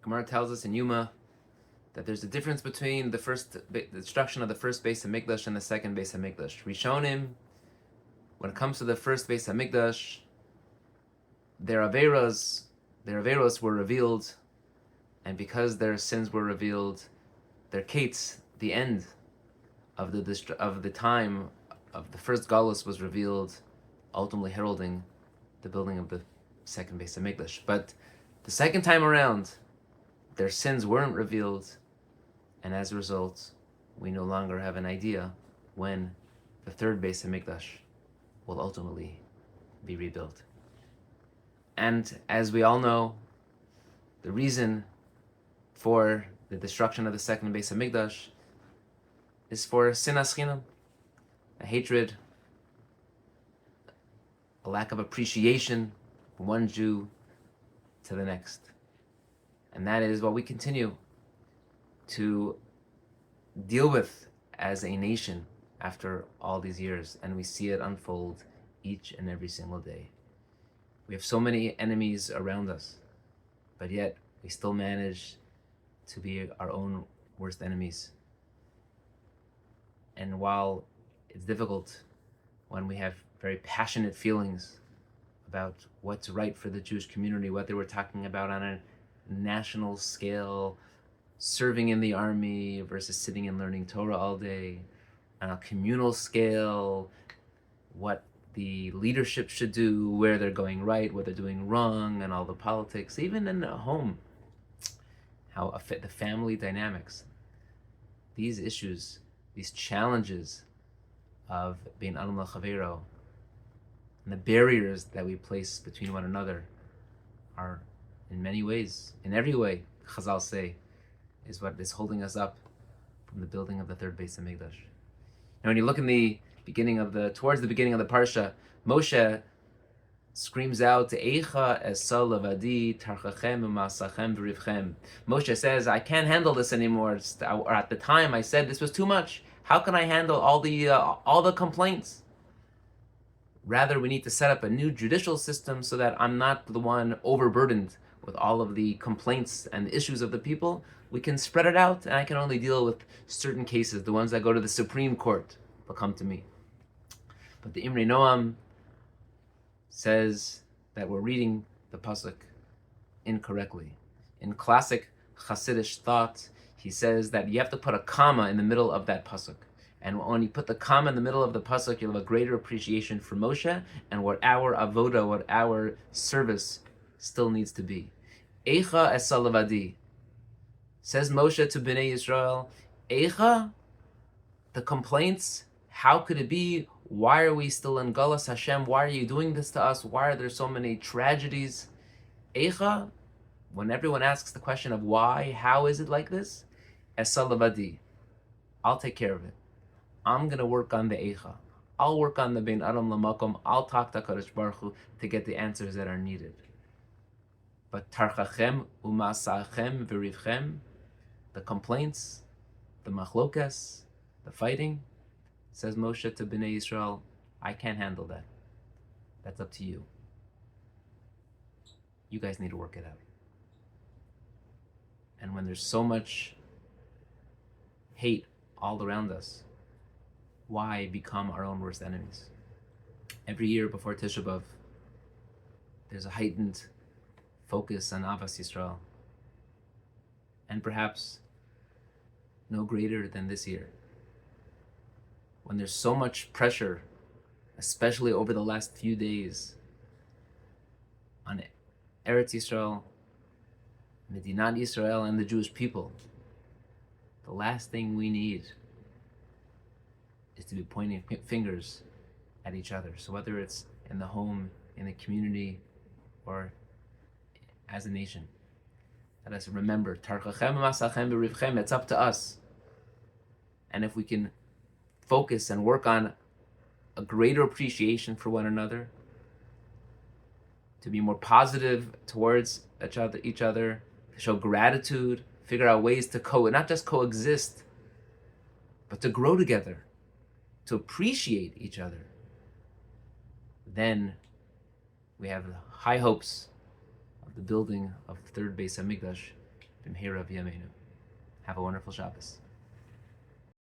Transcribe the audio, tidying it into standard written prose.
Gemara tells us in Yuma that there's a difference between the destruction of the first Beis Hamikdash and the second Beis Hamikdash. Rishonim, when it comes to the first Beis Hamikdash, their averos were revealed, and because their sins were revealed, their kates, the end of the time of the first galus was revealed, ultimately heralding the building of the second Beis Hamikdash. But the second time around, their sins weren't revealed, and as a result, we no longer have an idea when the third Beis Hamikdash will ultimately be rebuilt. And as we all know, the reason for the destruction of the second Beis Hamikdash is for sinas chinam, a hatred, a lack of appreciation from one Jew to the next. And that is what we continue to deal with as a nation after all these years, and we see it unfold each and every single day. We have so many enemies around us, but yet we still manage to be our own worst enemies. And while it's difficult when we have very passionate feelings about what's right for the Jewish community, what they were talking about on a national scale, serving in the army versus sitting and learning Torah all day, on a communal scale, what the leadership should do, where they're going right, what they're doing wrong, and all the politics, even in a home, how the family dynamics, these issues, these challenges of being Adam L'Chavero, and the barriers that we place between one another are in many ways, in every way, Chazal say, is what is holding us up from the building of the third Beis Hamikdash. Now when you look in towards the beginning of the Parsha, Moshe screams out, Eicha esa levadi tarchachem u'masachem v'rivchem. Moshe says, I can't handle this anymore. Or at the time I said this was too much. How can I handle all the complaints? Rather, we need to set up a new judicial system so that I'm not the one overburdened with all of the complaints and the issues of the people. We can spread it out, and I can only deal with certain cases. The ones that go to the Supreme Court will come to me. But the Imrei Noam says that we're reading the pasuk incorrectly. In classic Hasidic thought, he says that you have to put a comma in the middle of that pasuk. And when you put the comma in the middle of the pasuk, you'll have a greater appreciation for Moshe and what our avoda, what our service still needs to be. Eicha esa levadi. Says Moshe to Bnei Yisrael, Eicha, the complaints, how could it be? Why are we still in Galus Hashem? Why are you doing this to us? Why are there so many tragedies? Eicha, when everyone asks the question of why, how is it like this? Esa levadi. I'll take care of it. I'm going to work on the Eicha. I'll work on the Bein Adam Lamakom. I'll talk to HaKadosh Baruch Hu to get the answers that are needed. But Tarchachem u'masachem v'rivchem, the complaints, the machlokas, the fighting, says Moshe to Bnei Yisrael, I can't handle that. That's up to you. You guys need to work it out. And when there's so much hate all around us, why become our own worst enemies? Every year before Tisha B'Av, there's a heightened focus on Ahavas Yisroel, and perhaps no greater than this year, when there's so much pressure, especially over the last few days, on Eretz Yisrael, Medinat Yisrael, and the Jewish people. The last thing we need is to be pointing fingers at each other. So whether it's in the home, in the community, or as a nation, let us remember, Tarchachem u'masachem v'rivchem, it's up to us. And if we can focus and work on a greater appreciation for one another, to be more positive towards each other, to show gratitude, figure out ways to not just coexist, but to grow together, to appreciate each other, then we have high hopes of the building of the third Beis Hamikdash B'mhira v'yameinu. Have a wonderful Shabbos.